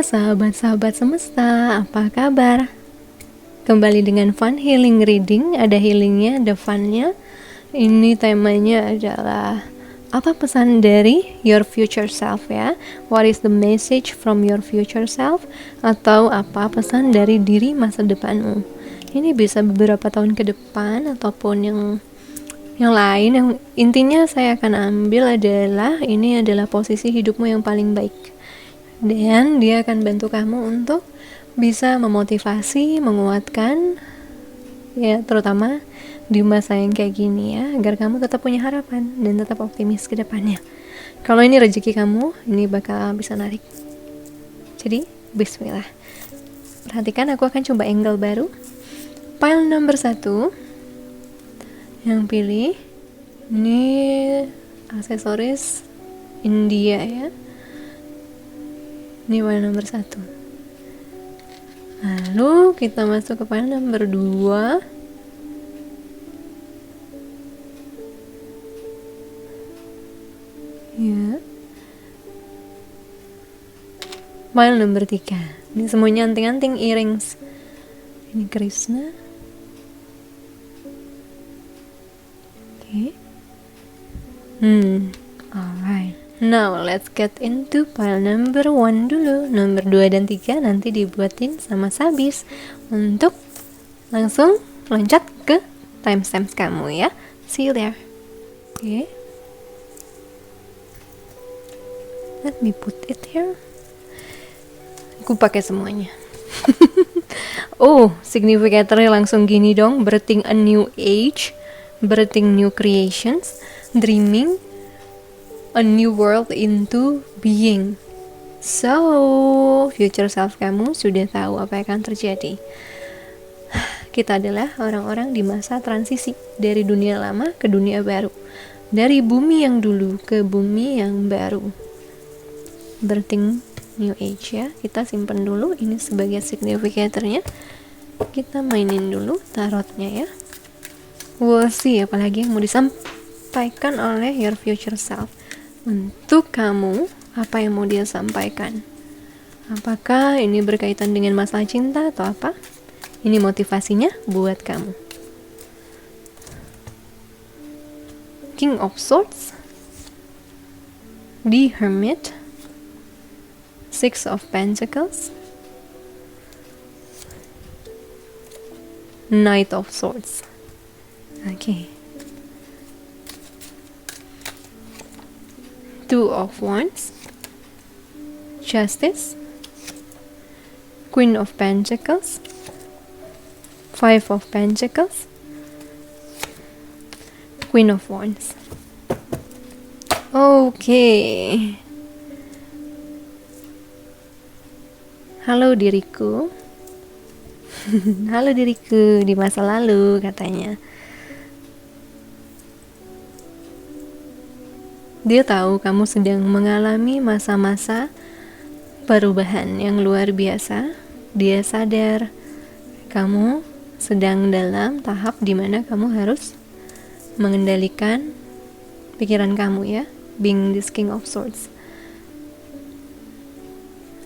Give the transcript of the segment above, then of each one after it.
sahabat-sahabat semesta, apa kabar? Kembali dengan Fun Healing Reading, ada healingnya, ada funnya. Ini temanya adalah apa pesan dari your future self ya? What is the message from your future self? Atau apa pesan dari diri masa depanmu? Ini bisa beberapa tahun ke depan ataupun yang lain. Yang intinya saya akan ambil adalah ini adalah posisi hidupmu yang paling baik. Dan dia akan bantu kamu untuk bisa memotivasi, menguatkan ya, terutama di masa yang kayak gini ya, agar kamu tetap punya harapan dan tetap optimis ke depannya. Kalau ini rezeki kamu, ini bakal bisa narik. Jadi, bismillah. Perhatikan, aku akan coba angle baru. Pile nomor 1 yang pilih ini aksesoris India ya. Ini pile nomor 1. Lalu kita masuk ke pile nomor 2. Ya. Pile nomor 3. Ini semuanya anting-anting earrings. Ini Krishna. Oke. Alright. Now let's get into pile number 1 dulu. Nomor 2 dan 3 nanti dibuatin sama Sabis untuk langsung loncat ke timestamps kamu ya. See you there. Oke. Let me put it here. Aku pakai semuanya. Oh, significatornya langsung gini dong. Birthing a new age, birthing new creations, dreaming a new world into being. So, future self kamu sudah tahu apa yang akan terjadi. Kita adalah orang-orang di masa transisi dari dunia lama ke dunia baru. Dari bumi yang dulu ke bumi yang baru. Birthing new age ya. Kita simpan dulu ini sebagai significatornya. Kita mainin dulu tarotnya ya. We'll see apalagi yang mau disampaikan oleh your future self. Untuk kamu, apa yang mau dia sampaikan? Apakah ini berkaitan dengan masalah cinta atau apa? Ini motivasinya buat kamu. King of Swords, The Hermit, Six of Pentacles, Knight of Swords. Okay. Two of Wands, Justice, Queen of Pentacles, Five of Pentacles, Queen of Wands. Okay. Halo diriku. Halo diriku di masa lalu katanya. Dia tahu kamu sedang mengalami masa-masa perubahan yang luar biasa. Dia sadar kamu sedang dalam tahap dimana kamu harus mengendalikan pikiran kamu ya. Being this King of Swords.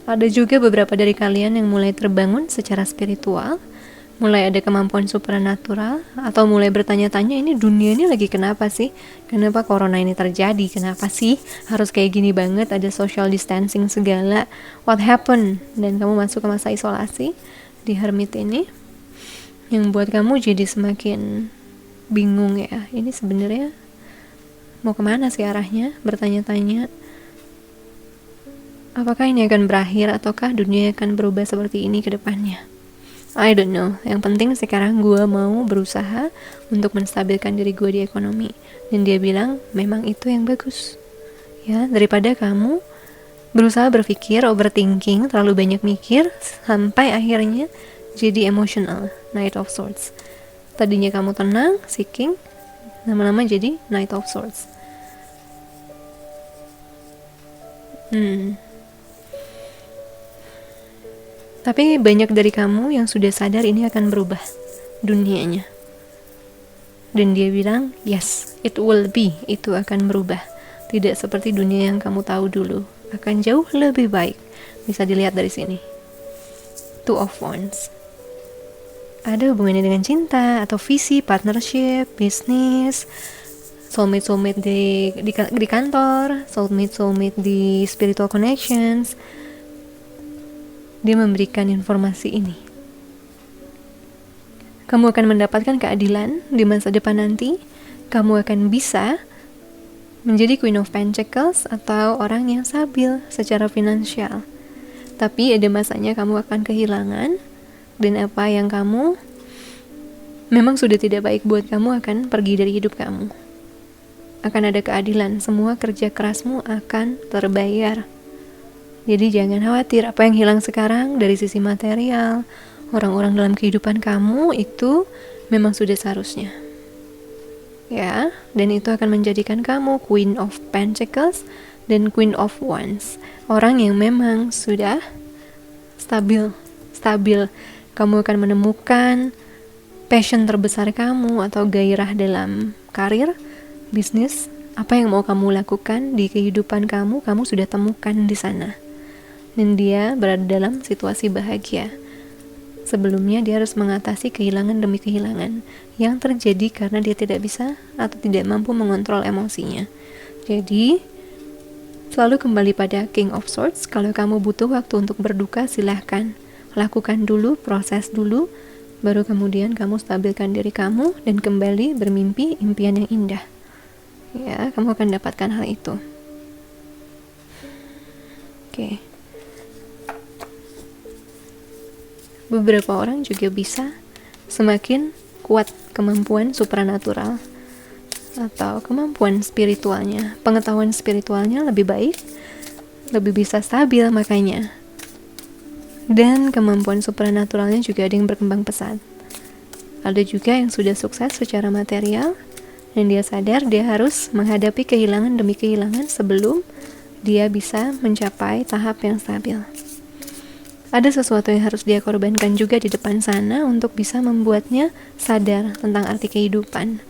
Ada juga beberapa dari kalian yang mulai terbangun secara spiritual, mulai ada kemampuan supernatural, atau mulai bertanya-tanya ini dunia ini lagi kenapa sih? Kenapa corona ini terjadi? Kenapa sih harus kayak gini banget? Ada social distancing segala. What happened? Dan kamu masuk ke masa isolasi di Hermit ini, yang buat kamu jadi semakin bingung ya. Ini sebenarnya mau kemana sih arahnya? Bertanya-tanya. Apakah ini akan berakhir ataukah dunia akan berubah seperti ini ke depannya? I don't know. Yang penting sekarang gue mau berusaha untuk menstabilkan diri gue di ekonomi. Dan dia bilang memang itu yang bagus. Ya, daripada kamu berusaha berpikir, overthinking, terlalu banyak mikir sampai akhirnya jadi emotional. Knight of Swords. Tadinya kamu tenang, seeking, lama-lama jadi Knight of Swords. Tapi banyak dari kamu yang sudah sadar ini akan berubah dunianya. Dan dia bilang, yes, it will be, itu akan berubah. Tidak seperti dunia yang kamu tahu dulu, akan jauh lebih baik. Bisa dilihat dari sini. Two of Wands. Ada hubungannya dengan cinta atau visi, partnership, bisnis, soulmate di kantor, soulmate di spiritual connections. Dia memberikan informasi ini. Kamu akan mendapatkan keadilan di masa depan nanti. Kamu akan bisa menjadi Queen of Pentacles atau orang yang stabil secara finansial. Tapi ada masanya kamu akan kehilangan, dan apa yang kamu memang sudah tidak baik buat kamu akan pergi dari hidup kamu. Akan ada keadilan, semua kerja kerasmu akan terbayar. Jadi jangan khawatir apa yang hilang sekarang dari sisi material, orang-orang dalam kehidupan kamu itu memang sudah seharusnya. Ya, dan itu akan menjadikan kamu Queen of Pentacles dan Queen of Wands. Orang yang memang sudah stabil. Kamu akan menemukan passion terbesar kamu atau gairah dalam karir, bisnis, apa yang mau kamu lakukan di kehidupan kamu sudah temukan di sana. Dan dia berada dalam situasi bahagia. Sebelumnya dia harus mengatasi kehilangan demi kehilangan yang terjadi karena dia tidak bisa atau tidak mampu mengontrol emosinya. Jadi, selalu kembali pada King of Swords. Kalau kamu butuh waktu untuk berduka, silahkan. Lakukan dulu, proses dulu, baru kemudian kamu stabilkan diri kamu dan kembali bermimpi impian yang indah. Ya, kamu akan dapatkan hal itu. Oke. Beberapa orang juga bisa semakin kuat kemampuan supranatural atau kemampuan spiritualnya, pengetahuan spiritualnya lebih baik, lebih bisa stabil makanya. Dan kemampuan supranaturalnya juga ada yang berkembang pesat. Ada juga yang sudah sukses secara material dan dia sadar dia harus menghadapi kehilangan demi kehilangan sebelum dia bisa mencapai tahap yang stabil. Ada sesuatu yang harus dia korbankan juga di depan sana untuk bisa membuatnya sadar tentang arti kehidupan.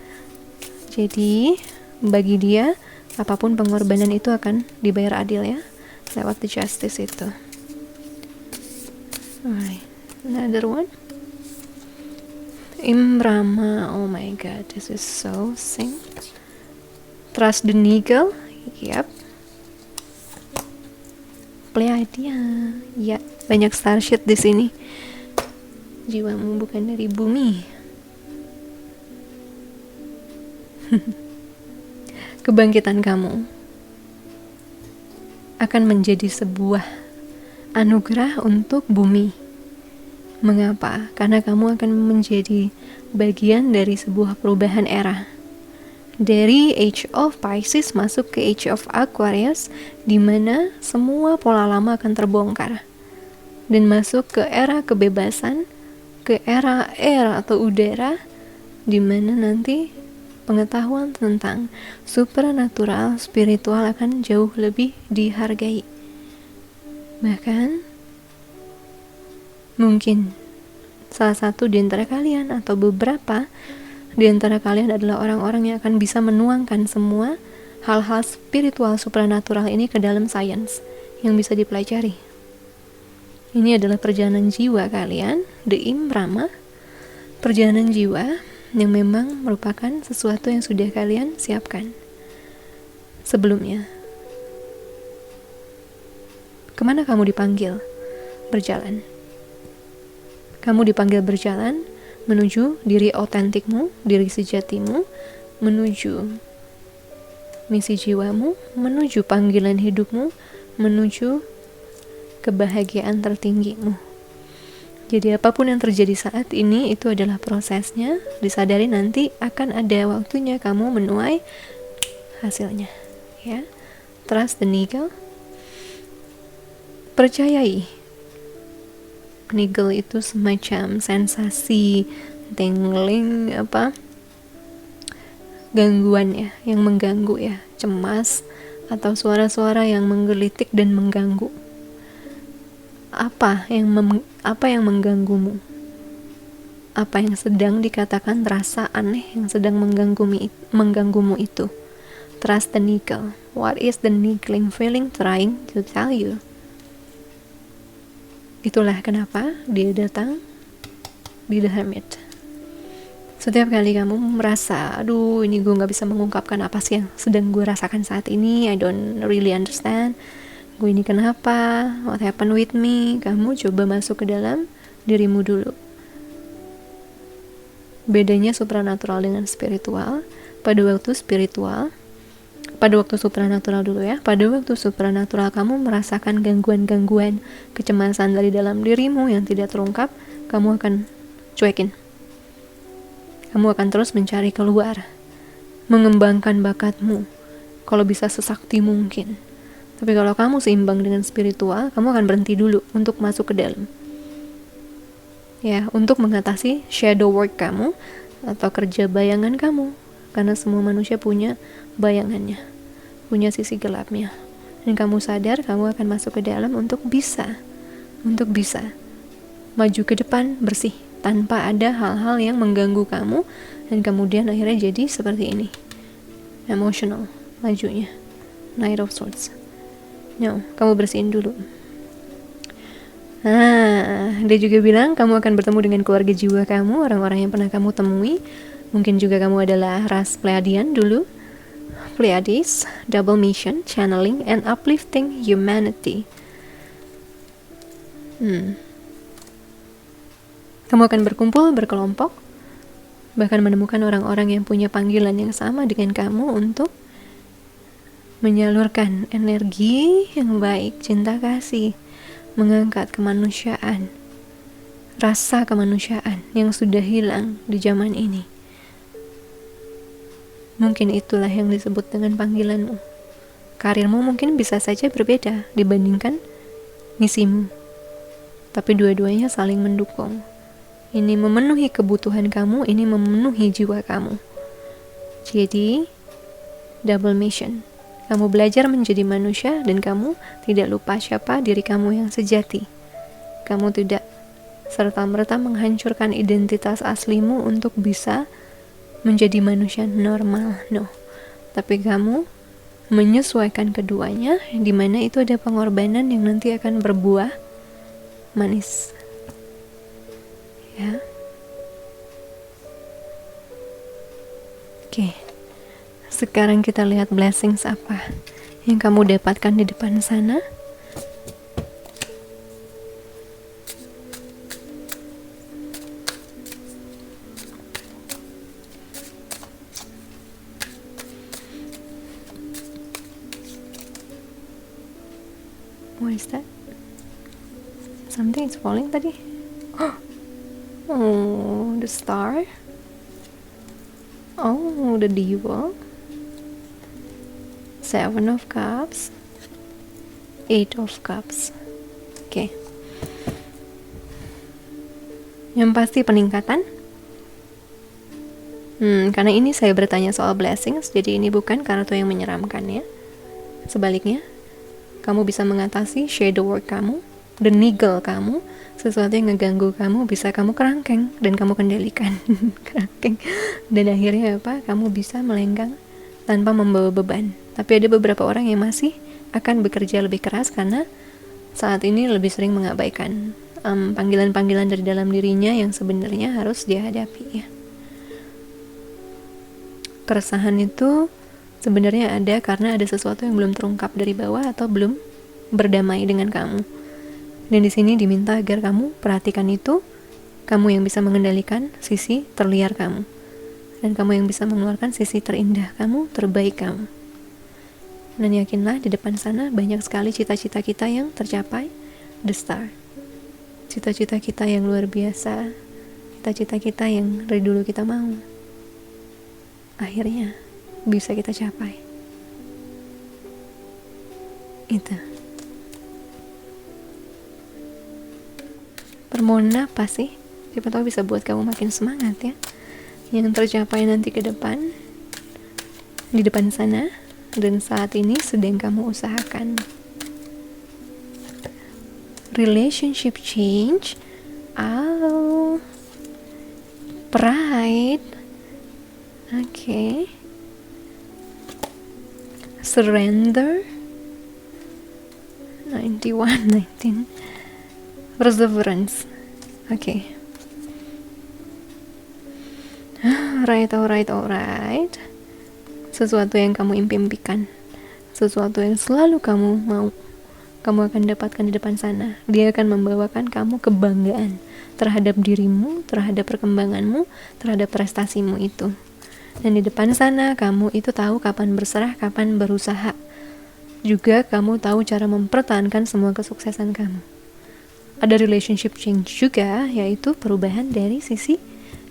Jadi, bagi dia, apapun pengorbanan itu akan dibayar adil ya, lewat the justice itu. Alright, another one. Imrama, oh my god, this is so sick. Trust the Nigel, yep. Pleiadian, ya, banyak starship di sini. Jiwamu bukan dari bumi. Kebangkitan kamu akan menjadi sebuah anugerah untuk bumi. Mengapa? Karena kamu akan menjadi bagian dari sebuah perubahan era. Dari Age of Pisces masuk ke Age of Aquarius, di mana semua pola lama akan terbongkar dan masuk ke era kebebasan, ke era air atau udara, di mana nanti pengetahuan tentang supranatural, spiritual akan jauh lebih dihargai. Bahkan mungkin salah satu di antara kalian atau beberapa di antara kalian adalah orang-orang yang akan bisa menuangkan semua hal-hal spiritual supranatural ini ke dalam sains yang bisa dipelajari. Ini adalah perjalanan jiwa kalian, the Imrama, perjalanan jiwa yang memang merupakan sesuatu yang sudah kalian siapkan sebelumnya. Kemana kamu dipanggil? Berjalan. Kamu dipanggil berjalan menuju diri otentikmu, diri sejatimu, menuju misi jiwamu, menuju panggilan hidupmu, menuju kebahagiaan tertinggimu. Jadi apapun yang terjadi saat ini itu adalah prosesnya. Disadari nanti akan ada waktunya kamu menuai hasilnya. Ya, trust the Nigel. Percayai. Nigel itu semacam sensasi tingling gangguan ya, yang mengganggu ya, cemas atau suara-suara yang menggelitik dan mengganggu. Apa yang mengganggumu? Apa yang sedang dikatakan terasa aneh yang sedang mengganggumu itu? Trust the Nigel. What is the niggling feeling trying to tell you? Itulah kenapa dia datang di The Hermit. Setiap kali kamu merasa, aduh ini gue gak bisa mengungkapkan apa sih yang sedang gue rasakan saat ini, I don't really understand, gue ini kenapa, what happened with me, kamu coba masuk ke dalam dirimu dulu. Bedanya supranatural dengan spiritual, pada waktu supranatural dulu ya, pada waktu supranatural kamu merasakan gangguan-gangguan, kecemasan dari dalam dirimu yang tidak terungkap, kamu akan cuekin. Kamu akan terus mencari keluar, mengembangkan bakatmu, kalau bisa sesakti mungkin. Tapi kalau kamu seimbang dengan spiritual, kamu akan berhenti dulu untuk masuk ke dalam. Ya, untuk mengatasi shadow work kamu atau kerja bayangan kamu. Karena semua manusia punya bayangannya, punya sisi gelapnya. Dan kamu sadar kamu akan masuk ke dalam untuk bisa maju ke depan bersih, tanpa ada hal-hal yang mengganggu kamu, dan kemudian akhirnya jadi seperti ini, emotional majunya, Knight of Swords. No, kamu bersihin dulu. Dia juga bilang kamu akan bertemu dengan keluarga jiwa kamu, orang-orang yang pernah kamu temui. Mungkin juga kamu adalah ras Pleiadian dulu. Pleiades, double mission, channeling, and uplifting humanity. Kamu akan berkumpul, berkelompok, bahkan menemukan orang-orang yang punya panggilan yang sama dengan kamu untuk menyalurkan energi yang baik, cinta kasih, mengangkat kemanusiaan, rasa kemanusiaan yang sudah hilang di zaman ini. Mungkin itulah yang disebut dengan panggilanmu. Karirmu mungkin bisa saja berbeda dibandingkan misimu, tapi dua-duanya saling mendukung. Ini memenuhi kebutuhan kamu, ini memenuhi jiwa kamu. Jadi, double mission. Kamu belajar menjadi manusia dan kamu tidak lupa siapa diri kamu yang sejati. Kamu tidak serta-merta menghancurkan identitas aslimu untuk bisa menjadi manusia normal. No. Tapi kamu menyesuaikan keduanya, di mana itu ada pengorbanan yang nanti akan berbuah manis. Ya. Oke. Sekarang kita lihat blessings apa yang kamu dapatkan di depan sana. What is that? Something is falling tadi. Oh, the star. Oh, the devil. 7 of Cups. 8 of Cups. Oke. Yang pasti peningkatan. Karena ini saya bertanya soal blessings, jadi ini bukan kartu yang menyeramkan ya. Sebaliknya, kamu bisa mengatasi shadow work kamu, the niggle kamu, sesuatu yang ngeganggu kamu bisa kamu kerangkeng dan kamu kendalikan. Kerangkeng. Dan akhirnya apa? Kamu bisa melenggang tanpa membawa beban. Tapi ada beberapa orang yang masih akan bekerja lebih keras karena saat ini lebih sering mengabaikan panggilan-panggilan dari dalam dirinya yang sebenarnya harus dihadapi ya. Keresahan itu sebenarnya ada karena ada sesuatu yang belum terungkap dari bawah atau belum berdamai dengan kamu. Dan di sini diminta agar kamu perhatikan itu, kamu yang bisa mengendalikan sisi terliar kamu, dan kamu yang bisa mengeluarkan sisi terindah kamu, terbaik kamu. Dan yakinlah di depan sana banyak sekali cita-cita kita yang tercapai, the star. Cita-cita kita yang luar biasa, cita-cita kita yang dari dulu kita mau, akhirnya bisa kita capai. Itu. Permohonan apa sih? Siapa tahu bisa buat kamu makin semangat ya. Yang tercapai nanti ke depan, di depan sana, dan saat ini sedang kamu usahakan. Relationship change. Pride. Okay. Surrender. 19. Perseverance. Oke. Alright. Sesuatu yang kamu impikan, sesuatu yang selalu kamu mau, kamu akan dapatkan di depan sana. Dia akan membawakan kamu kebanggaan terhadap dirimu, terhadap perkembanganmu, terhadap prestasimu itu. Dan di depan sana kamu itu tahu kapan berserah, kapan berusaha. Juga kamu tahu cara mempertahankan semua kesuksesan kamu. Ada relationship change juga, yaitu perubahan dari sisi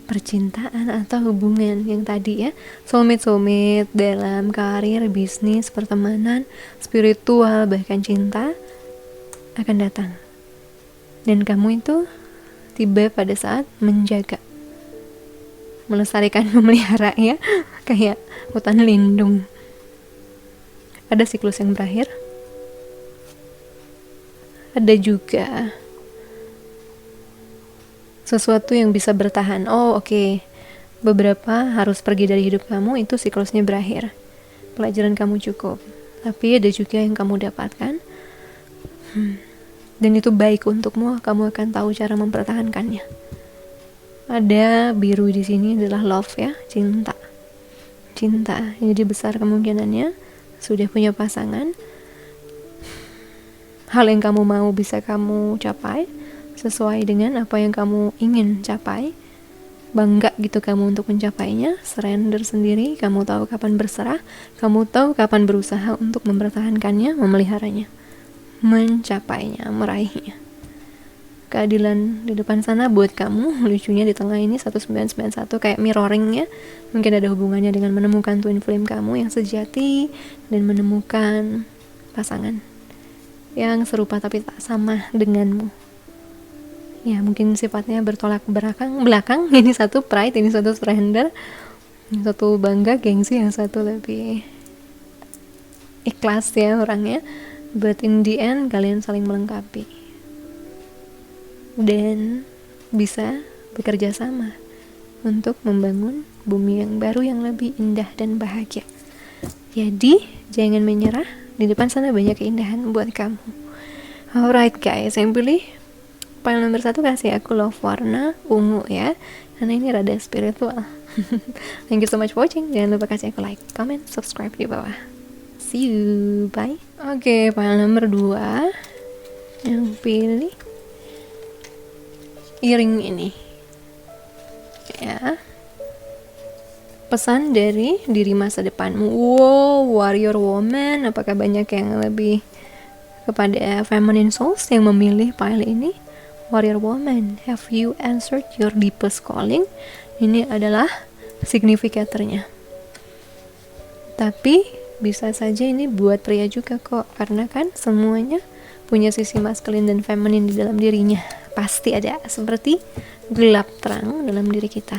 percintaan atau hubungan yang tadi ya, soulmate dalam karir, bisnis, pertemanan, spiritual, bahkan cinta akan datang. Dan kamu itu tiba pada saat menjaga, melestarikan, memelihara ya, kayak hutan lindung. Ada siklus yang berakhir. Ada juga sesuatu yang bisa bertahan. Oke. Beberapa harus pergi dari hidup kamu, itu siklusnya berakhir. Pelajaran kamu cukup. Tapi ada juga yang kamu dapatkan. Dan itu baik untukmu, kamu akan tahu cara mempertahankannya. Ada biru di sini adalah love ya, cinta. Jadi besar kemungkinannya sudah punya pasangan. Hal yang kamu mau bisa kamu capai sesuai dengan apa yang kamu ingin capai. Bangga gitu kamu untuk mencapainya, surrender sendiri, kamu tahu kapan berserah, kamu tahu kapan berusaha untuk mempertahankannya, memeliharanya, mencapainya, meraihnya. Keadilan di depan sana buat kamu. Lucunya di tengah ini 1991 kayak mirroring ya. Mungkin ada hubungannya dengan menemukan twin flame kamu yang sejati dan menemukan pasangan yang serupa tapi tak sama denganmu. Ya mungkin sifatnya bertolak belakang. Ini satu pride, ini satu surrender, yang satu bangga, gengsi, yang satu lebih ikhlas ya orangnya. But in the end kalian saling melengkapi dan bisa bekerja sama untuk membangun bumi yang baru yang lebih indah dan bahagia. Jadi jangan menyerah, di depan sana banyak keindahan buat kamu. Alright guys, yang pilih file nomor 1 kasih aku love warna ungu ya, karena ini rada spiritual. Thank you so much for watching. Jangan lupa kasih aku like, comment, subscribe di bawah. See you, bye. Oke, file nomor 2 yang pilih earring ini ya, pesan dari diri masa depanmu. Wow, warrior woman. Apakah banyak yang lebih kepada feminine souls yang memilih file ini? Warrior woman, have you answered your deepest calling? Ini adalah signifikatornya. Tapi bisa saja ini buat pria juga kok, karena kan semuanya punya sisi maskulin dan feminin di dalam dirinya. Pasti ada seperti gelap terang dalam diri kita.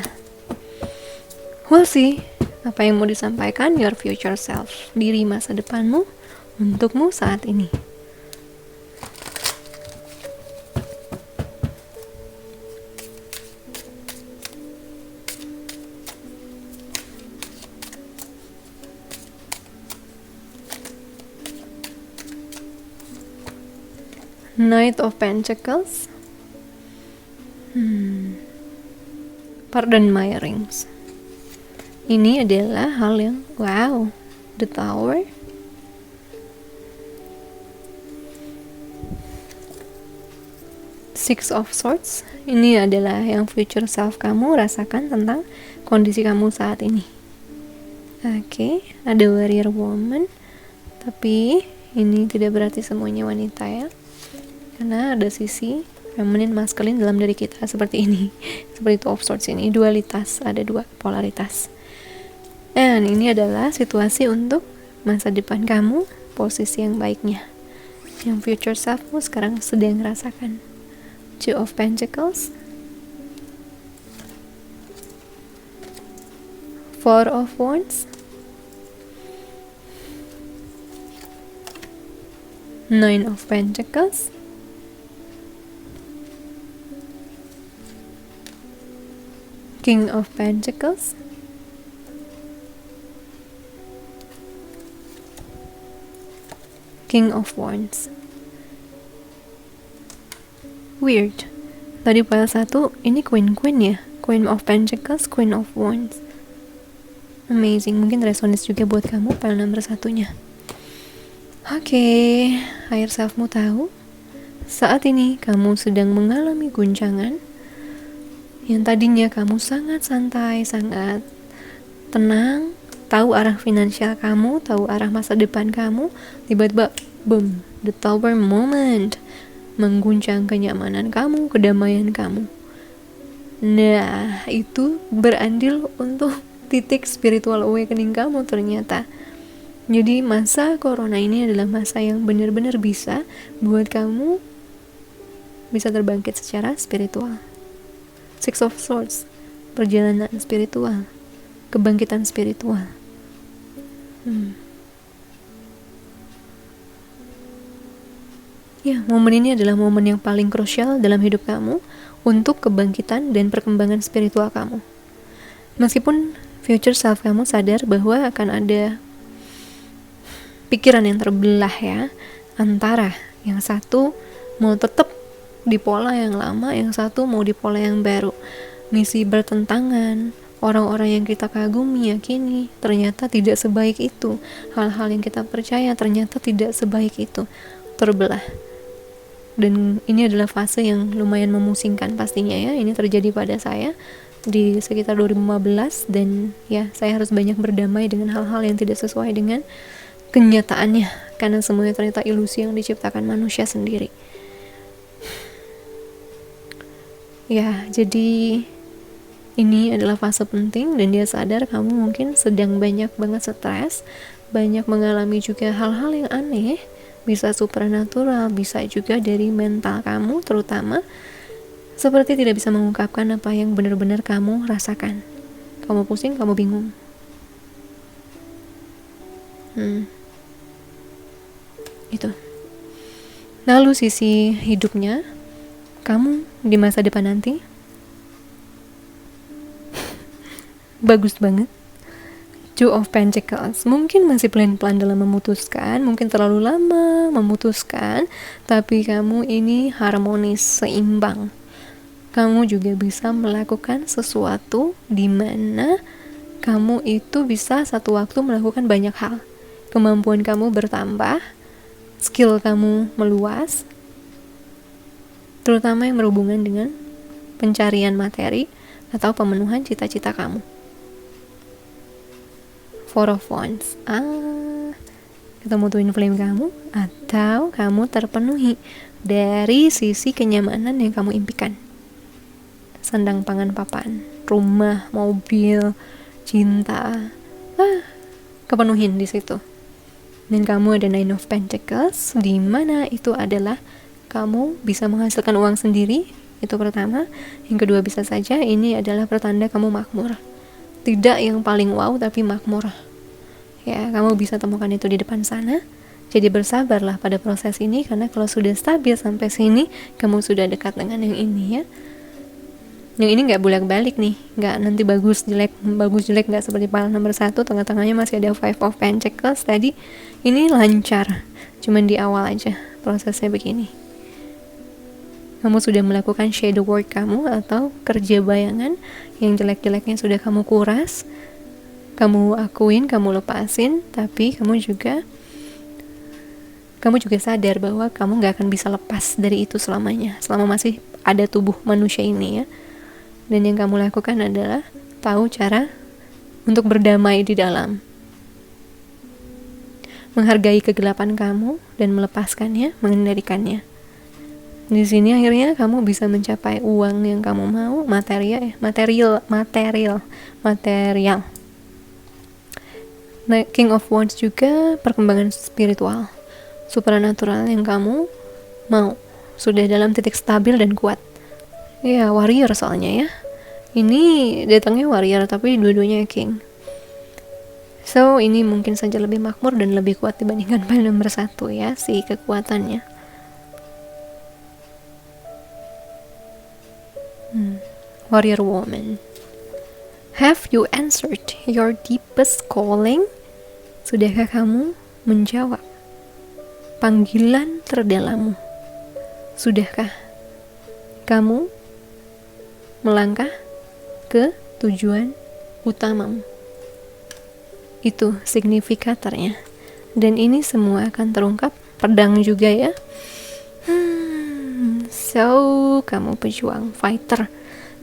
We'll see apa yang mau disampaikan your future self, diri masa depanmu untukmu saat ini. Knight of Pentacles. Pardon my rings. Ini adalah hal yang wow. The Tower. Six of Swords. Ini adalah yang future self kamu rasakan tentang kondisi kamu saat ini. Oke, ada warrior woman. Tapi ini tidak berarti semuanya wanita ya. Karena ada sisi feminine masculine dalam diri kita seperti ini. Seperti Two of Swords ini, dualitas, ada dua polaritas. Dan ini adalah situasi untuk masa depan kamu, posisi yang baiknya. Yang future selfmu sekarang sedang rasakan. Two of Pentacles. Four of Wands. Nine of Pentacles. King of Pentacles. King of Wands. Weird. Tadi pile 1, ini Queen ya. Queen of Pentacles, Queen of Wands. Amazing, mungkin resonis juga buat kamu pile nomor 1-nya. Oke, higher selfmu tahu saat ini kamu sedang mengalami guncangan yang tadinya kamu sangat santai, sangat tenang, tahu arah finansial kamu, tahu arah masa depan kamu, tiba-tiba boom, the tower moment mengguncang kenyamanan kamu, kedamaian kamu. Nah, itu berandil untuk titik spiritual awakening kamu ternyata. Jadi masa corona ini adalah masa yang benar-benar bisa buat kamu bisa terbangkit secara spiritual. Six of Swords, perjalanan spiritual, kebangkitan spiritual. Ya, momen ini adalah momen yang paling krusial dalam hidup kamu untuk kebangkitan dan perkembangan spiritual kamu. Meskipun future self kamu sadar bahwa akan ada pikiran yang terbelah ya, antara yang satu mau tetap di pola yang lama, yang satu mau di pola yang baru. Misi bertentangan, orang-orang yang kita kagumi, yakini ternyata tidak sebaik itu. Hal-hal yang kita percaya ternyata tidak sebaik itu. Terbelah. Dan ini adalah fase yang lumayan memusingkan pastinya ya. Ini terjadi pada saya di sekitar 2015 dan ya saya harus banyak berdamai dengan hal-hal yang tidak sesuai dengan kenyataannya, karena semuanya ternyata ilusi yang diciptakan manusia sendiri. Ya, jadi ini adalah fase penting dan dia sadar kamu mungkin sedang banyak banget stres, banyak mengalami juga hal-hal yang aneh, bisa supernatural, bisa juga dari mental kamu terutama, seperti tidak bisa mengungkapkan apa yang benar-benar kamu rasakan. Kamu pusing, kamu bingung. Itu. Lalu sisi hidupnya, kamu di masa depan nanti bagus banget. Two of Pentacles, mungkin masih pelan-pelan dalam memutuskan, mungkin terlalu lama memutuskan, tapi kamu ini harmonis, seimbang. Kamu juga bisa melakukan sesuatu di mana kamu itu bisa satu waktu melakukan banyak hal. Kemampuan kamu bertambah, skill kamu meluas, terutama yang berhubungan dengan pencarian materi atau pemenuhan cita-cita kamu. Four of Wands, ketemu twin flame kamu, atau kamu terpenuhi dari sisi kenyamanan yang kamu impikan. Sandang pangan papan, rumah, mobil, cinta, kepenuhin di situ. Dan kamu ada Nine of Pentacles, di mana itu adalah kamu bisa menghasilkan uang sendiri, itu pertama. Yang kedua, bisa saja ini adalah pertanda kamu makmur. Tidak yang paling wow, tapi makmur. Ya, kamu bisa temukan itu di depan sana. Jadi bersabarlah pada proses ini, karena kalau sudah stabil sampai sini, kamu sudah dekat dengan yang ini ya. Yang ini nggak bolak-balik nih, nggak nanti bagus jelek nggak seperti pile nomor 1, tengah-tengahnya masih ada Five of Pentacles tadi. Ini lancar, cuman di awal aja prosesnya begini. Kamu sudah melakukan shadow work kamu atau kerja bayangan yang jelek-jeleknya sudah kamu kuras, kamu akuin, kamu lepasin, tapi kamu juga sadar bahwa kamu gak akan bisa lepas dari itu selamanya, selama masih ada tubuh manusia ini ya. Dan yang kamu lakukan adalah tahu cara untuk berdamai di dalam, menghargai kegelapan kamu dan melepaskannya, mengendalikannya. Di sini akhirnya kamu bisa mencapai uang yang kamu mau, material. Nah, King of Wands juga perkembangan spiritual, supernatural yang kamu mau, sudah dalam titik stabil dan kuat. Ya, warrior soalnya ya. Ini datangnya warrior tapi dua-duanya king. So, ini mungkin saja lebih makmur dan lebih kuat dibandingkan pile nomor 1 ya, si kekuatannya. Warrior woman. Have you answered your deepest calling? Sudahkah kamu menjawab panggilan terdalammu? Sudahkah kamu melangkah ke tujuan utamamu. Itu signifikatornya. Dan ini semua akan terungkap pedang juga ya. So, kamu pejuang, fighter.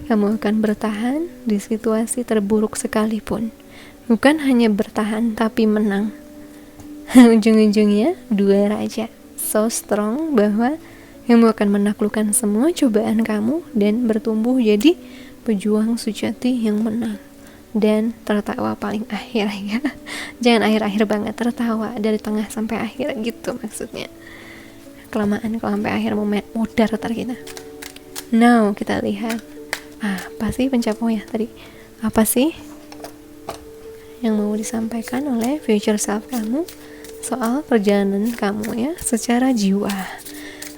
Kamu akan bertahan di situasi terburuk sekalipun. Bukan hanya bertahan, tapi menang. Ujung-ujungnya 2 raja. So strong bahwa kamu akan menaklukkan semua cobaan kamu dan bertumbuh jadi pejuang sejati yang menang. Dan tertawa paling akhir ya. Jangan akhir-akhir banget, tertawa dari tengah sampai akhir gitu maksudnya. Kelamaan kalau sampai akhir modar ntar kita. Now kita lihat apa sih pencapaian tadi? Apa sih yang mau disampaikan oleh future self kamu soal perjalanan kamu ya secara jiwa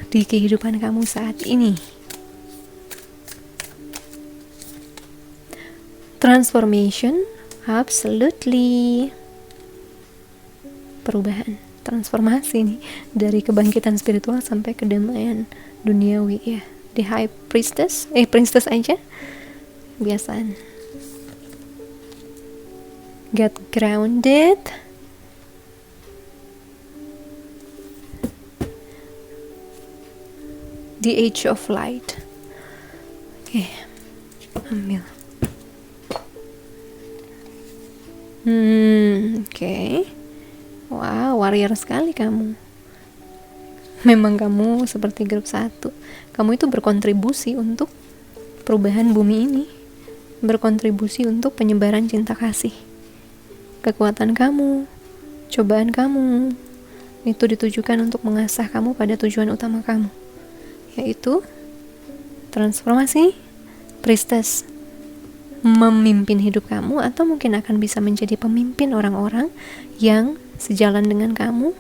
di kehidupan kamu saat ini? Transformation, absolutely. Perubahan, transformasi nih dari kebangkitan spiritual sampai kedamaian duniawi ya. The High Priestess, Priestess aja biasaan. Get grounded. The Age of Light. Oke, ambil. Oke. Wow, warrior sekali kamu. Memang kamu seperti grup 1. Kamu itu berkontribusi untuk perubahan bumi ini. Berkontribusi untuk penyebaran cinta kasih. Kekuatan kamu, cobaan kamu, itu ditujukan untuk mengasah kamu pada tujuan utama kamu, yaitu transformasi priestess, memimpin hidup kamu, atau mungkin akan bisa menjadi pemimpin orang-orang yang sejalan dengan kamu.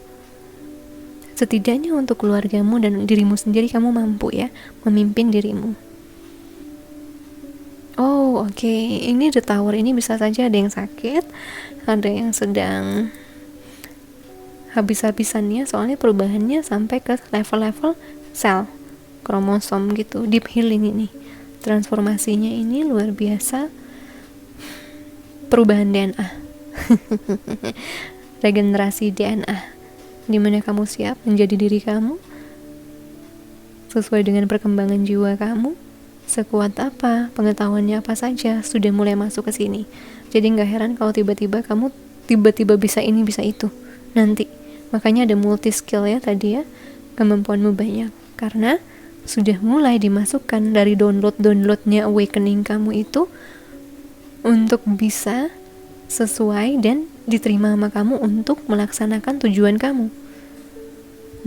Setidaknya untuk keluargamu dan dirimu sendiri kamu mampu ya memimpin dirimu. Oh oke. Ini The Tower ini bisa saja ada yang sakit, ada yang sedang habis-habisannya, soalnya perubahannya sampai ke level-level sel, kromosom gitu. Deep healing ini, transformasinya ini luar biasa. Perubahan DNA regenerasi DNA, dimana kamu siap menjadi diri kamu sesuai dengan perkembangan jiwa kamu. Sekuat apa, pengetahuannya apa saja sudah mulai masuk ke sini. Jadi nggak heran kalau tiba-tiba kamu bisa ini bisa itu nanti. Makanya ada multi skill ya tadi ya, kemampuanmu banyak karena sudah mulai dimasukkan dari downloadnya awakening kamu itu untuk bisa sesuai dan diterima sama kamu untuk melaksanakan tujuan kamu,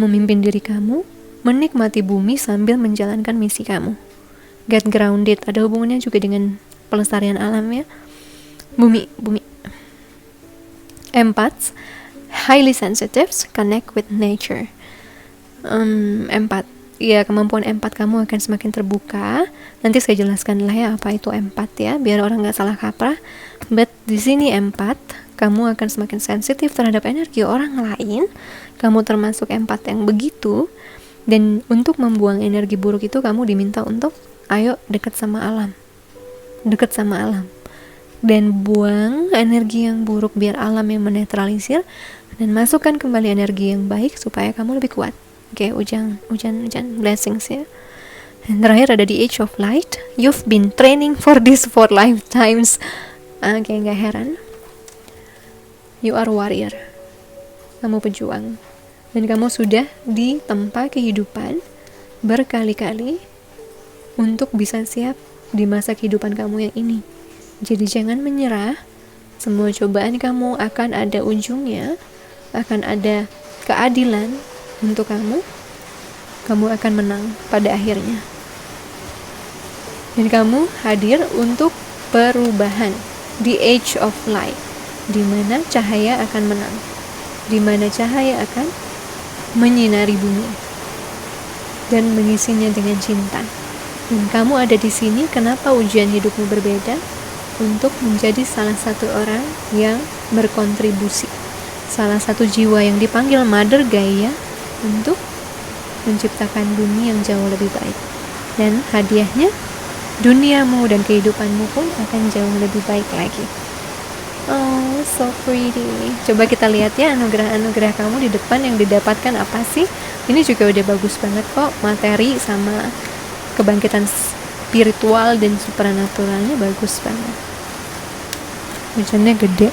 memimpin diri kamu, menikmati bumi sambil menjalankan misi kamu. Get grounded ada hubungannya juga dengan pelestarian alam ya. Bumi. Empaths, highly sensitive, connect with nature. Empath, ya kemampuan empath kamu akan semakin terbuka. Nanti saya jelaskan lah ya apa itu empath ya, biar orang nggak salah kaprah. But di sini empath, kamu akan semakin sensitif terhadap energi orang lain. Kamu termasuk empath yang begitu. Dan untuk membuang energi buruk itu kamu diminta untuk ayo dekat sama alam, dan buang energi yang buruk biar alam yang menetralisir, dan masukkan kembali energi yang baik supaya kamu lebih kuat. Oke, hujan blessings ya. Dan terakhir ada the Age of Light. You've been training for this for lifetimes. Oke, nggak heran. You are warrior. Kamu pejuang. Dan kamu sudah ditempa kehidupan berkali-kali untuk bisa siap di masa kehidupan kamu yang ini. Jadi jangan menyerah. Semua cobaan kamu akan ada ujungnya, akan ada keadilan untuk kamu. Kamu akan menang pada akhirnya. Dan kamu hadir untuk perubahan, the age of light, di mana cahaya akan menang, di mana cahaya akan menyinari bumi dan mengisinya dengan cinta. Dan kamu ada di sini, kenapa ujian hidupmu berbeda? Untuk menjadi salah satu orang yang berkontribusi, salah satu jiwa yang dipanggil Mother Gaia untuk menciptakan bumi yang jauh lebih baik. Dan hadiahnya, duniamu dan kehidupanmu pun akan jauh lebih baik lagi. Oh, so pretty. Coba kita lihat ya anugerah-anugerah kamu di depan yang didapatkan apa sih? Ini juga udah bagus banget kok, materi sama kebangkitan spiritual dan supernaturalnya bagus banget. Hujannya gede.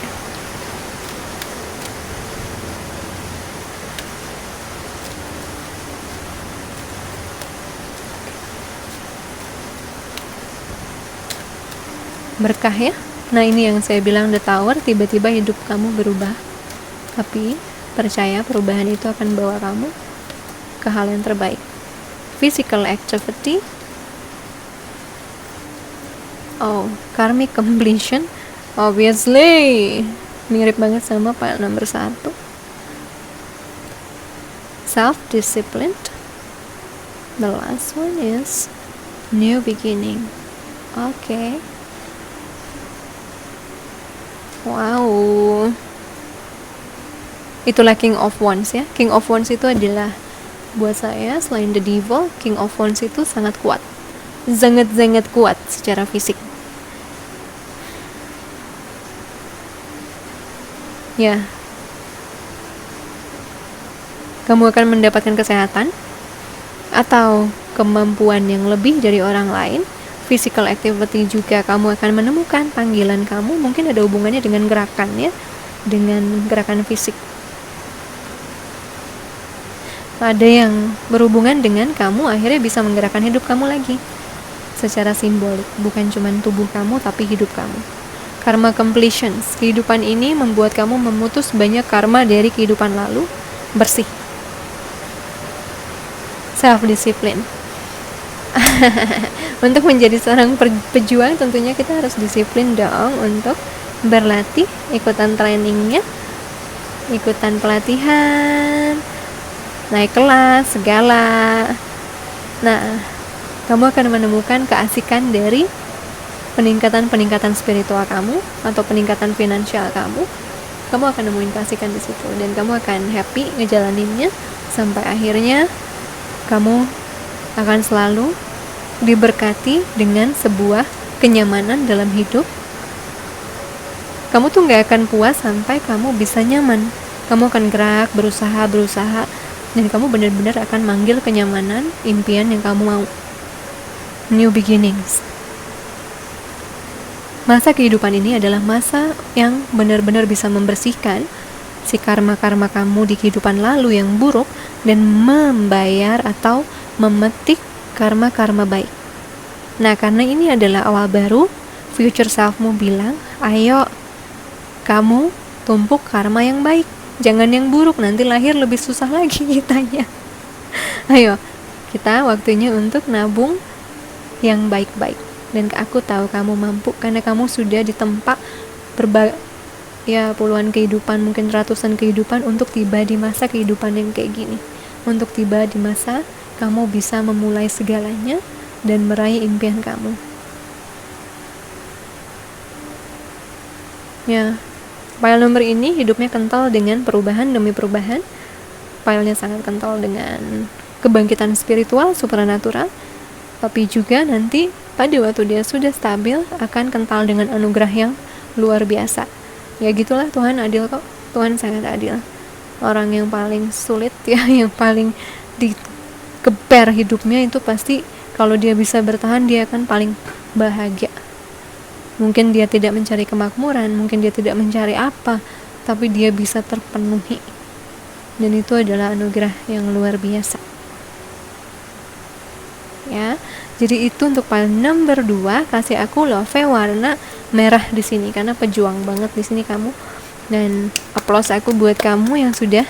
Berkah ya. Nah ini yang saya bilang the tower, tiba-tiba hidup kamu berubah. Tapi percaya perubahan itu akan bawa kamu ke hal yang terbaik. Physical activity. Oh, karmic completion. Obviously mirip banget sama file nomor 1. Self-disciplined. The last one is new beginning. Okay. Wow. Itulah King of Wands ya. King of Wands itu adalah buat saya selain the devil, King of Wands itu sangat kuat. Sangat-sangat kuat secara fisik. Ya. Kamu akan mendapatkan kesehatan atau kemampuan yang lebih dari orang lain. Physical activity juga, kamu akan menemukan panggilan kamu, mungkin ada hubungannya dengan gerakan ya, dengan gerakan fisik. Ada yang berhubungan dengan kamu akhirnya bisa menggerakkan hidup kamu lagi secara simbolik, bukan cuma tubuh kamu tapi hidup kamu. Karma completions, kehidupan ini membuat kamu memutus banyak karma dari kehidupan lalu, bersih. Self discipline. Untuk menjadi seorang pejuang tentunya kita harus disiplin dong untuk berlatih, ikutan trainingnya, ikutan pelatihan, naik kelas, segala. Nah, kamu akan menemukan keasikan dari peningkatan spiritual kamu atau peningkatan finansial kamu. Kamu akan nemuin keasikan di situ dan kamu akan happy ngejalaninnya sampai akhirnya kamu akan selalu diberkati dengan sebuah kenyamanan dalam hidup. Kamu tuh gak akan puas sampai kamu bisa nyaman. Kamu akan gerak, berusaha, dan kamu benar-benar akan manggil kenyamanan, impian yang kamu mau. New beginnings. Masa kehidupan ini adalah masa yang benar-benar bisa membersihkan si karma-karma kamu di kehidupan lalu yang buruk dan membayar atau memetik karma-karma baik. Nah, karena ini adalah awal baru, future selfmu bilang, ayo kamu tumpuk karma yang baik, jangan yang buruk, nanti lahir lebih susah lagi kitanya. Ayo, kita waktunya untuk nabung yang baik-baik. Dan aku tahu kamu mampu, karena kamu sudah ditempa puluhan kehidupan, mungkin ratusan kehidupan untuk tiba di masa kehidupan yang kayak gini. Untuk tiba di masa kamu bisa memulai segalanya dan meraih impian kamu. Ya, file nomor ini hidupnya kental dengan perubahan demi perubahan. Filenya sangat kental dengan kebangkitan spiritual, supernatural. Tapi juga nanti pada waktu dia sudah stabil akan kental dengan anugerah yang luar biasa. Ya gitulah, Tuhan adil kok. Tuhan sangat adil. Orang yang paling sulit ya, yang paling dikeber hidupnya itu pasti kalau dia bisa bertahan dia akan paling bahagia. Mungkin dia tidak mencari kemakmuran, mungkin dia tidak mencari apa, tapi dia bisa terpenuhi. Dan itu adalah anugerah yang luar biasa. Ya, jadi itu untuk file number 2. Kasih aku love warna merah di sini karena pejuang banget di sini kamu. Dan applause aku buat kamu yang sudah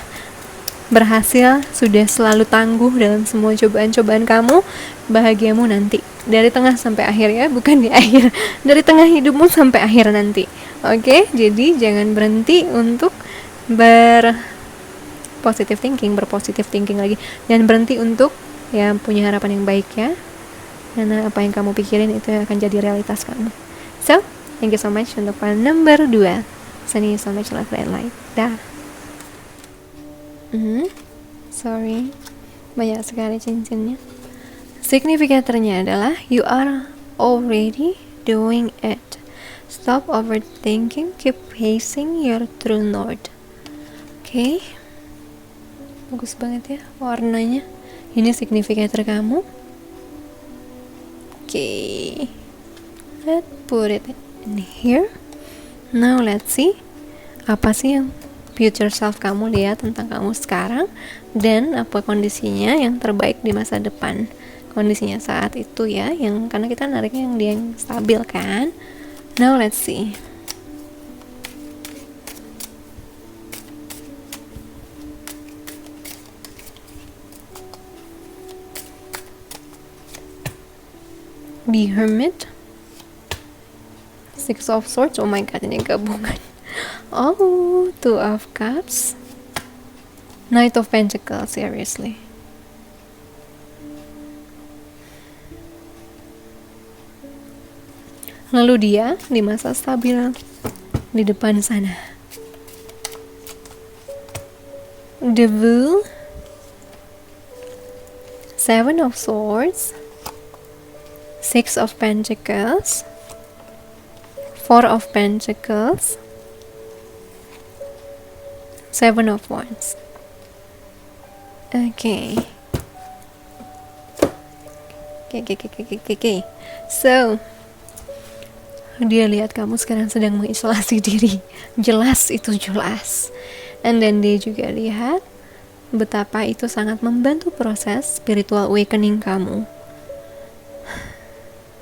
berhasil, sudah selalu tangguh dalam semua cobaan-cobaan kamu. Bahagiamu nanti dari tengah sampai akhir ya, bukan di akhir, dari tengah hidupmu sampai akhir nanti. Oke, jadi jangan berhenti untuk berpositive thinking lagi. Jangan berhenti untuk ya punya harapan yang baik ya, karena apa yang kamu pikirin itu akan jadi realitas kamu. So, thank you so much untuk file number 2. Sending you so much love and light. Dah. Sorry, banyak sekali cincinnya. Signifikatornya adalah you are already doing it. Stop overthinking, keep facing your true north. Oke. Bagus banget ya warnanya. Ini signifikator kamu. Oke. Let's put it in here. Now let's see apa sih yang future self kamu lihat tentang kamu sekarang, dan apa kondisinya yang terbaik di masa depan. Kondisinya saat itu ya, yang karena kita nariknya yang dia yang stabil kan. Now let's see. The Hermit, Six of Swords, oh my god, ini gabungan. Oh, Two of Cups, Knight of Pentacles, seriously. Lalu dia di masa stabil di depan sana. The Bull, Seven of Swords, Six of Pentacles, Four of Pentacles, Seven of Wands. Okay. So, dia lihat kamu sekarang sedang mengisolasi diri. Jelas itu jelas. And then dia juga lihat betapa itu sangat membantu proses spiritual awakening kamu.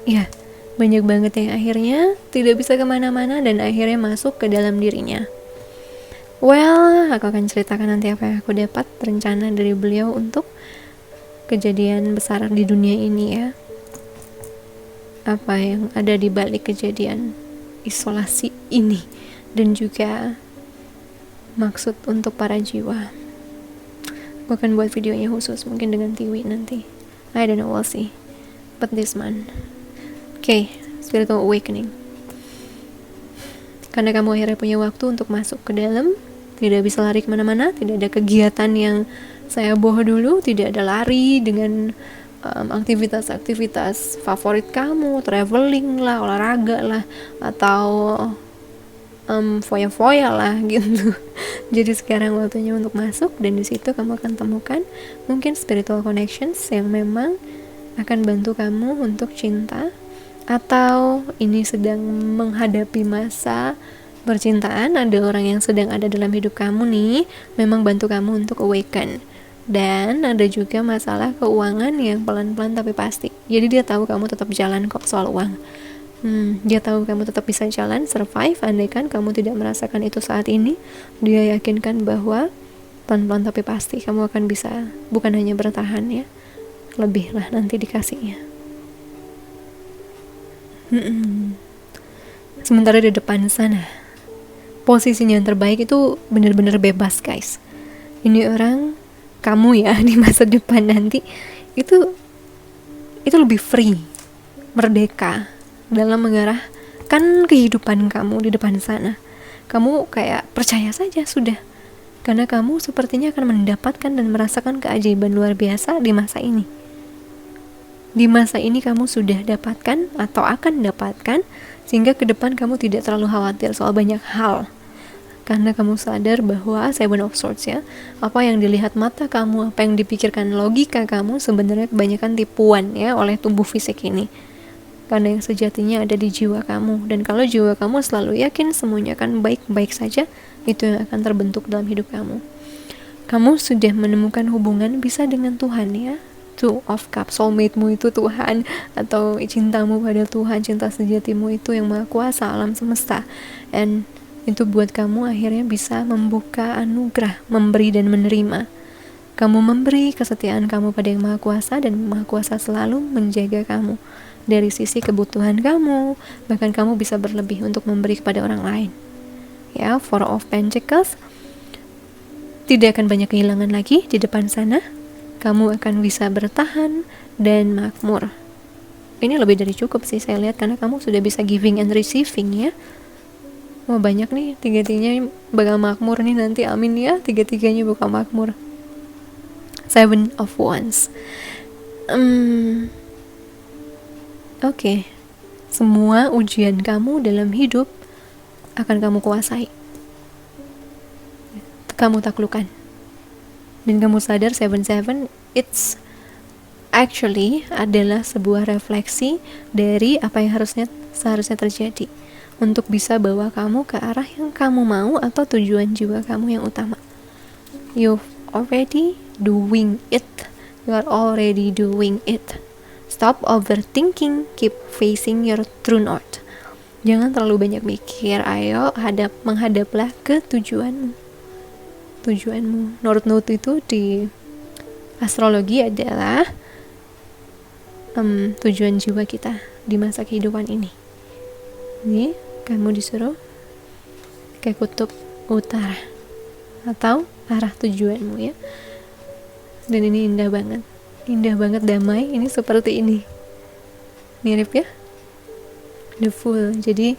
Ya, banyak banget yang akhirnya tidak bisa kemana-mana dan akhirnya masuk ke dalam dirinya. Well, aku akan ceritakan nanti apa yang aku dapat rencana dari beliau untuk kejadian besar di dunia ini ya. Apa yang ada di balik kejadian isolasi ini, dan juga maksud untuk para jiwa. Gue akan buat videonya khusus mungkin dengan Tiwi nanti. I don't know, we'll see. But this month. Okay, spiritual awakening. Karena kamu akhirnya punya waktu untuk masuk ke dalam, tidak bisa lari kemana-mana, tidak ada kegiatan yang saya boh dulu, tidak ada lari dengan aktivitas-aktivitas favorit kamu, traveling lah, olahraga lah, atau foya-foya lah gitu. Jadi sekarang waktunya untuk masuk, dan di situ kamu akan temukan mungkin spiritual connections yang memang akan bantu kamu untuk cinta, atau ini sedang menghadapi masa percintaan, ada orang yang sedang ada dalam hidup kamu nih, memang bantu kamu untuk awaken. Dan ada juga masalah keuangan yang pelan-pelan tapi pasti. Jadi dia tahu kamu tetap jalan kok soal uang. Dia tahu kamu tetap bisa jalan, survive, andaikan kamu tidak merasakan itu saat ini. Dia yakinkan bahwa pelan-pelan tapi pasti kamu akan bisa, bukan hanya bertahan ya, lebih lah nanti dikasihnya. Sementara di depan sana, posisinya yang terbaik itu benar-benar bebas guys. Ini orang, kamu ya di masa depan nanti itu lebih free, merdeka dalam mengarahkan kehidupan kamu di depan sana. Kamu kayak percaya saja sudah, karena kamu sepertinya akan mendapatkan dan merasakan keajaiban luar biasa di masa ini. Di masa ini kamu sudah dapatkan atau akan dapatkan, sehingga ke depan kamu tidak terlalu khawatir soal banyak hal. Karena kamu sadar bahwa Seven of Swords ya, apa yang dilihat mata kamu, apa yang dipikirkan logika kamu sebenarnya kebanyakan tipuan ya oleh tubuh fisik ini. Karena yang sejatinya ada di jiwa kamu. Dan kalau jiwa kamu selalu yakin semuanya akan baik-baik saja, itu yang akan terbentuk dalam hidup kamu. Kamu sudah menemukan hubungan bisa dengan Tuhan ya. Two of Cups, soulmate-mu itu Tuhan, atau cintamu pada Tuhan, cinta sejatimu itu yang maha kuasa alam semesta. And itu buat kamu akhirnya bisa membuka anugerah, memberi dan menerima. Kamu memberi kesetiaan kamu pada yang maha kuasa, dan maha kuasa selalu menjaga kamu dari sisi kebutuhan kamu. Bahkan kamu bisa berlebih untuk memberi kepada orang lain ya. Four of Pentacles, tidak akan banyak kehilangan lagi di depan sana. Kamu akan bisa bertahan dan makmur. Ini lebih dari cukup sih saya lihat, karena kamu sudah bisa giving and receiving ya. Wah banyak nih, tiga-tiganya bakal makmur nih nanti, amin ya, tiga-tiganya bakal makmur. Seven of Wands, Oke. Semua ujian kamu dalam hidup akan kamu kuasai. Kamu taklukkan. Dan kamu sadar 77 it's actually adalah sebuah refleksi dari apa yang seharusnya terjadi untuk bisa bawa kamu ke arah yang kamu mau atau tujuan jiwa kamu yang utama. You're already doing it. You are already doing it. Stop overthinking, keep facing your true north. Jangan terlalu banyak mikir, ayo menghadaplah ke tujuanmu. North Node itu di astrologi adalah tujuan jiwa kita di masa kehidupan ini. Ini kamu disuruh ke kutub utara atau arah tujuanmu ya. Dan ini indah banget damai, ini seperti ini. Mirip ya? The Fool. Jadi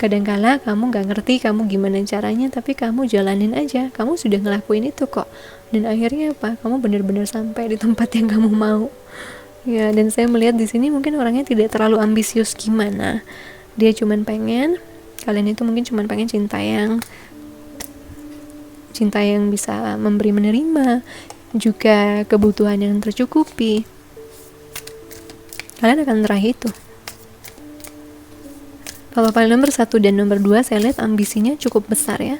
kadangkala kamu gak ngerti kamu gimana caranya, tapi kamu jalanin aja. Kamu sudah ngelakuin itu kok. Dan akhirnya apa? Kamu benar-benar sampai di tempat yang kamu mau. Ya, dan saya melihat di sini mungkin orangnya tidak terlalu ambisius gimana. Dia cuman pengen, kalian itu mungkin cuman pengen cinta yang bisa memberi menerima, juga kebutuhan yang tercukupi. Kalian akan meraih itu. Kalau paling nomor 1 dan nomor 2 saya lihat ambisinya cukup besar ya.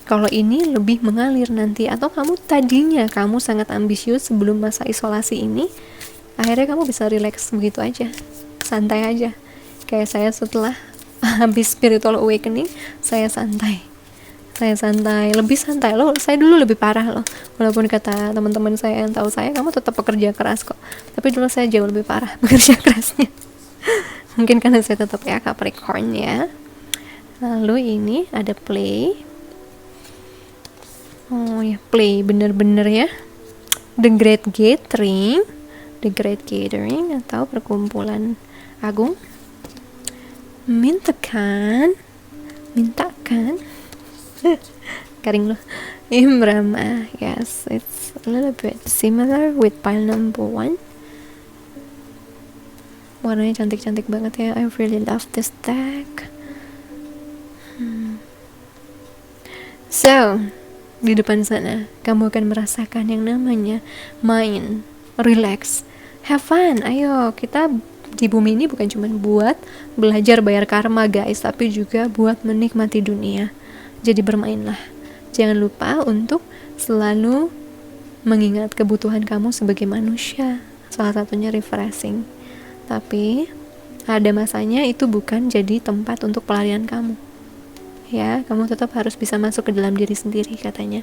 Kalau ini lebih mengalir nanti, atau tadinya kamu sangat ambisius sebelum masa isolasi ini, akhirnya kamu bisa relax begitu aja, santai aja. Kayak saya setelah habis spiritual awakening, saya santai, lebih santai loh. Saya dulu lebih parah loh, walaupun kata teman-teman saya yang tahu saya, kamu tetap pekerja keras kok, tapi dulu saya jauh lebih parah bekerja kerasnya. Mungkin karena saya tetap ya Capricorn ya. Lalu ini ada play. Oh ya, play bener-bener ya. The Great Gathering atau perkumpulan agung. Mintakan Garing loh. Imbrama. Yes, it's a little bit similar with pile number 1. Warnanya cantik-cantik banget ya. I really love this deck. So, di depan sana kamu akan merasakan yang namanya main, relax, have fun. Ayo, kita di bumi ini bukan cuma buat belajar bayar karma guys, tapi juga buat menikmati dunia. Jadi bermainlah. Jangan lupa untuk selalu mengingat kebutuhan kamu sebagai manusia. Salah satunya refreshing. Tapi ada masanya itu bukan jadi tempat untuk pelarian kamu. Ya, kamu tetap harus bisa masuk ke dalam diri sendiri katanya.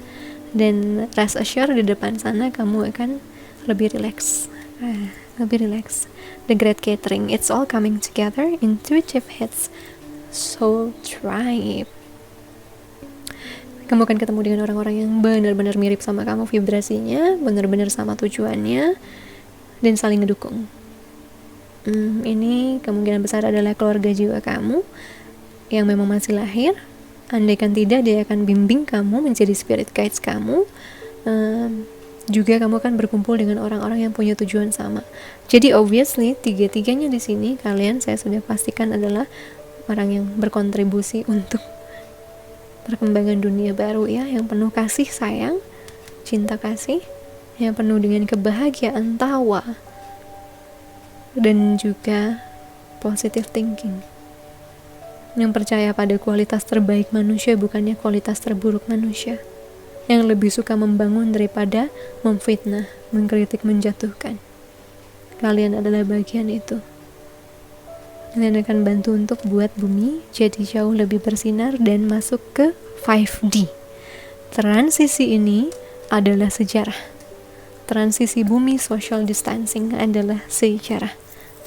Dan rest assured di depan sana kamu akan lebih relax. The Great Gathering, it's all coming together. Intuitive hits, soul tribe. Kamu akan ketemu dengan orang-orang yang benar-benar mirip sama kamu vibrasinya, benar-benar sama tujuannya, dan saling ngedukung. Ini kemungkinan besar adalah keluarga jiwa kamu yang memang masih lahir. Andaikan tidak, dia akan bimbing kamu menjadi spirit guides kamu. Juga kamu akan berkumpul dengan orang-orang yang punya tujuan sama. Jadi obviously tiga-tiganya di sini kalian saya sudah pastikan adalah orang yang berkontribusi untuk perkembangan dunia baru ya, yang penuh kasih sayang, cinta kasih, yang penuh dengan kebahagiaan tawa, dan juga positive thinking. Yang percaya pada kualitas terbaik manusia bukannya kualitas terburuk manusia. Yang lebih suka membangun daripada memfitnah, mengkritik, menjatuhkan. Kalian adalah bagian itu. Kalian akan bantu untuk buat bumi jadi jauh lebih bersinar dan masuk ke 5D. Transisi ini adalah sejarah. Transisi bumi social distancing adalah sejarah.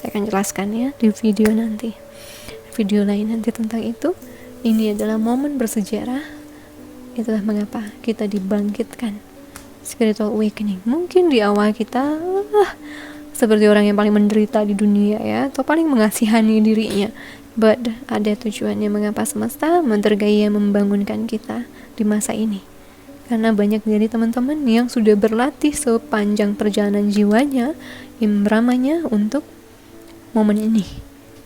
Saya akan jelaskan ya di video nanti. Video lain nanti tentang itu. Ini adalah momen bersejarah. Itulah mengapa kita dibangkitkan. Spiritual awakening. Mungkin di awal kita seperti orang yang paling menderita di dunia ya, atau paling mengasihani dirinya. But ada tujuannya mengapa semesta mentergaya membangunkan kita di masa ini. Karena banyak dari teman-teman yang sudah berlatih sepanjang perjalanan jiwanya, imramanya untuk momen ini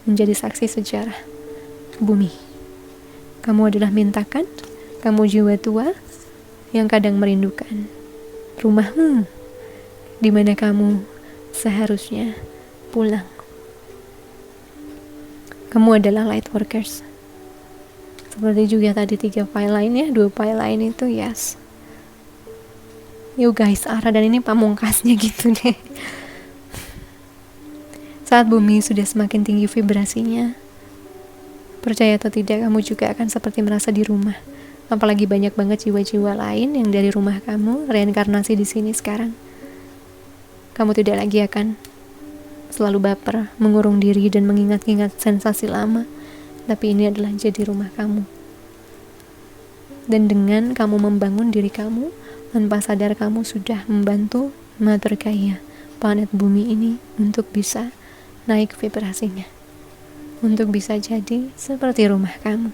menjadi saksi sejarah bumi. Kamu adalah mintakan, kamu jiwa tua yang kadang merindukan rumahmu, di mana kamu seharusnya pulang. Kamu adalah light workers. Seperti juga tadi 3 file lainnya, 2 file lain itu yes. Yo guys, arah dan ini pamungkasnya gitu deh. Saat bumi sudah semakin tinggi vibrasinya, percaya atau tidak, kamu juga akan seperti merasa di rumah. Apalagi banyak banget jiwa-jiwa lain yang dari rumah kamu reinkarnasi di sini sekarang. Kamu tidak lagi akan selalu baper, mengurung diri dan mengingat-ingat sensasi lama, tapi ini adalah jadi rumah kamu. Dan dengan kamu membangun diri kamu, tanpa sadar kamu sudah membantu Mother Gaia, planet bumi ini, untuk bisa naik vibrasinya, untuk bisa jadi seperti rumah kamu,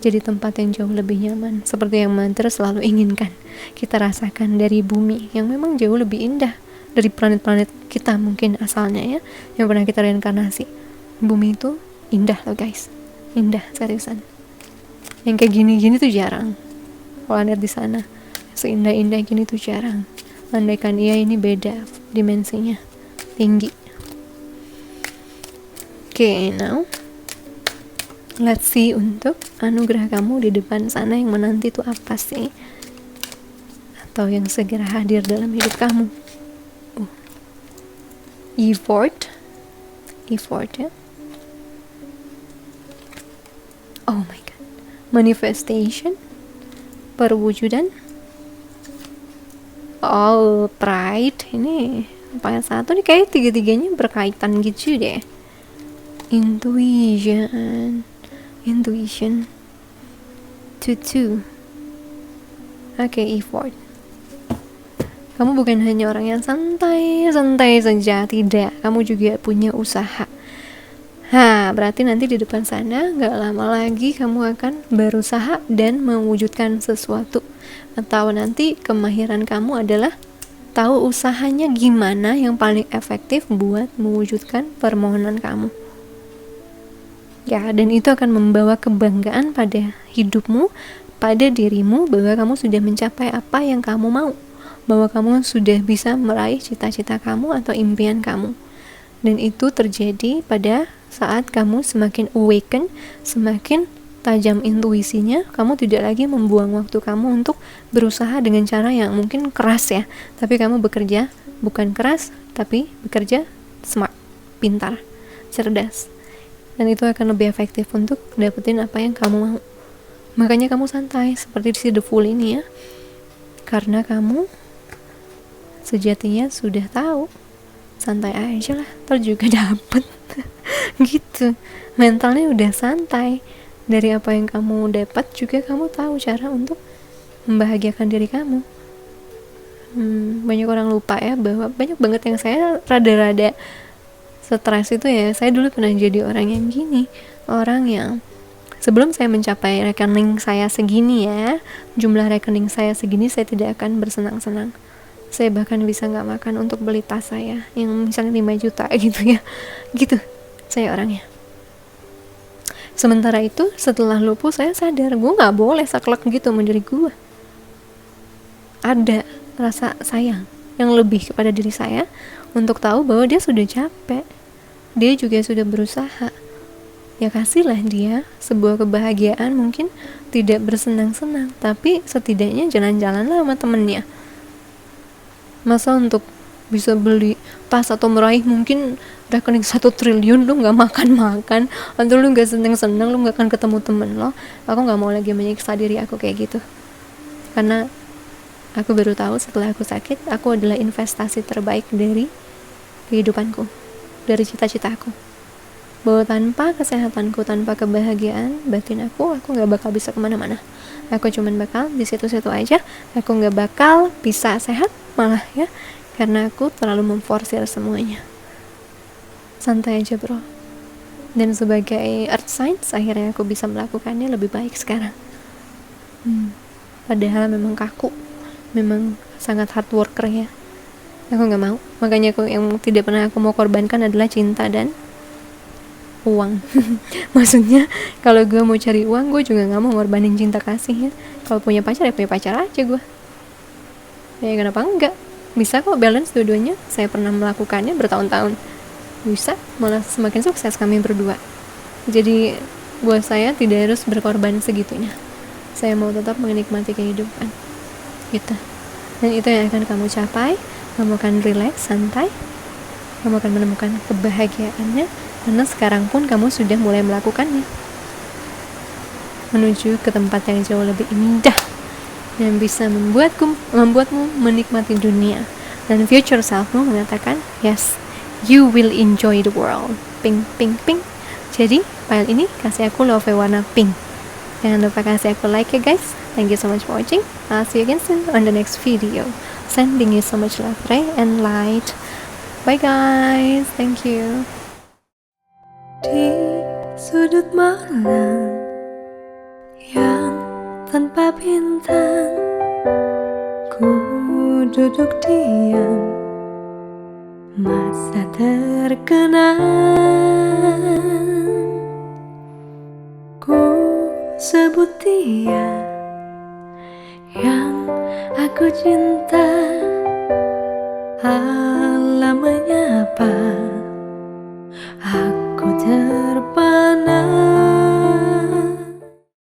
jadi tempat yang jauh lebih nyaman, seperti yang Mother selalu inginkan kita rasakan dari bumi yang memang jauh lebih indah dari planet-planet kita mungkin asalnya ya, yang pernah kita reinkarnasi. Bumi itu indah loh guys, indah seriusan. Yang kayak gini-gini tuh jarang. Planet di sana seindah-indah gini tuh jarang. Andaikan iya, ini beda dimensinya, tinggi. Okay, now let's see untuk anugerah kamu di depan sana yang menanti itu apa sih, atau yang segera hadir dalam hidup kamu. Effort ya. Oh my god, manifestation, perwujudan. Oh, pride. Ini apa yang satu nih, kayak tiga-tiganya berkaitan gitu deh. Intuition. Tutu. Oke, effort. Kamu bukan hanya orang yang santai saja, tidak. Kamu juga punya usaha. Berarti nanti di depan sana gak lama lagi kamu akan berusaha dan mewujudkan sesuatu. Atau nanti kemahiran kamu adalah tahu usahanya gimana yang paling efektif buat mewujudkan permohonan kamu. Ya, dan itu akan membawa kebanggaan pada hidupmu, pada dirimu, bahwa kamu sudah mencapai apa yang kamu mau, bahwa kamu sudah bisa meraih cita-cita kamu atau impian kamu. Dan itu terjadi pada saat kamu semakin awaken, semakin tajam intuisinya. Kamu tidak lagi membuang waktu kamu untuk berusaha dengan cara yang mungkin keras ya, tapi kamu bekerja bukan keras, tapi bekerja smart, pintar, cerdas. Dan itu akan lebih efektif untuk dapetin apa yang kamu mau. Makanya kamu santai seperti di The Fool ini ya, karena kamu sejatinya sudah tahu. Santai aja lah, ntar juga dapet. Gitu, mentalnya udah santai. Dari apa yang kamu dapat juga kamu tahu cara untuk membahagiakan diri kamu. Banyak orang lupa ya, bahwa banyak banget yang saya rada-rada stres itu ya. Saya dulu pernah jadi orang yang gini, orang yang sebelum saya mencapai rekening saya segini ya, jumlah rekening saya segini, saya tidak akan bersenang-senang. Saya bahkan bisa gak makan untuk beli tas saya yang misalnya 5 juta gitu ya. Gitu saya orangnya. Sementara itu setelah lupus saya sadar gue gak boleh saklek gitu menjadi gue. Ada rasa sayang yang lebih kepada diri saya untuk tahu bahwa dia sudah capek, dia juga sudah berusaha. Ya kasihlah dia sebuah kebahagiaan, mungkin tidak bersenang-senang, tapi setidaknya jalan-jalan lah sama temennya. Masa untuk bisa beli tas atau meraih mungkin rekening 1 triliun lu gak makan-makan, atau lu gak seneng-seneng, lu gak akan ketemu temen lo. Aku gak mau lagi menyiksa diri aku kayak gitu, karena aku baru tahu setelah aku sakit, aku adalah investasi terbaik dari kehidupanku, dari cita-citaku, bahwa tanpa kesehatanku, tanpa kebahagiaan batin aku gak bakal bisa kemana-mana. Aku cuman bakal di situ-situ aja. Aku gak bakal bisa sehat malah ya, karena aku terlalu memforsir semuanya. Santai aja bro. Dan sebagai earth signs, akhirnya aku bisa melakukannya lebih baik sekarang. padahal memang kaku, memang sangat hard worker ya. Aku nggak mau, makanya aku yang tidak pernah aku mau korbankan adalah cinta dan uang. Maksudnya kalau gue mau cari uang, gue juga nggak mau ngorbanin cinta kasih ya. Kalau punya pacar ya punya pacar aja gue. Ya kenapa enggak? Bisa kok balance dua-duanya. Saya pernah melakukannya bertahun-tahun. Bisa, malah semakin sukses kami berdua. Jadi buat saya tidak harus berkorban segitunya. Saya mau tetap menikmati kehidupan. Gitu. Dan itu yang akan kamu capai. Kamu akan relax, santai. Kamu akan menemukan kebahagiaannya. Karena sekarang pun kamu sudah mulai melakukannya. Menuju ke tempat yang jauh lebih indah. Yang bisa membuatmu menikmati dunia. Dan future selfmu mengatakan, yes, you will enjoy the world. Pink, pink, pink. Jadi, file ini kasih aku love warna pink. Jangan lupa kasih aku like ya guys. Thank you so much for watching. I'll see you again soon on the next video. Sending you so much love, ray and light. Bye guys. Thank you. Di sudut malam yang tanpa bintang, ku duduk diam, masa terkenang. Ku sebut dia yang aku cinta, alam menyapa, aku terpana.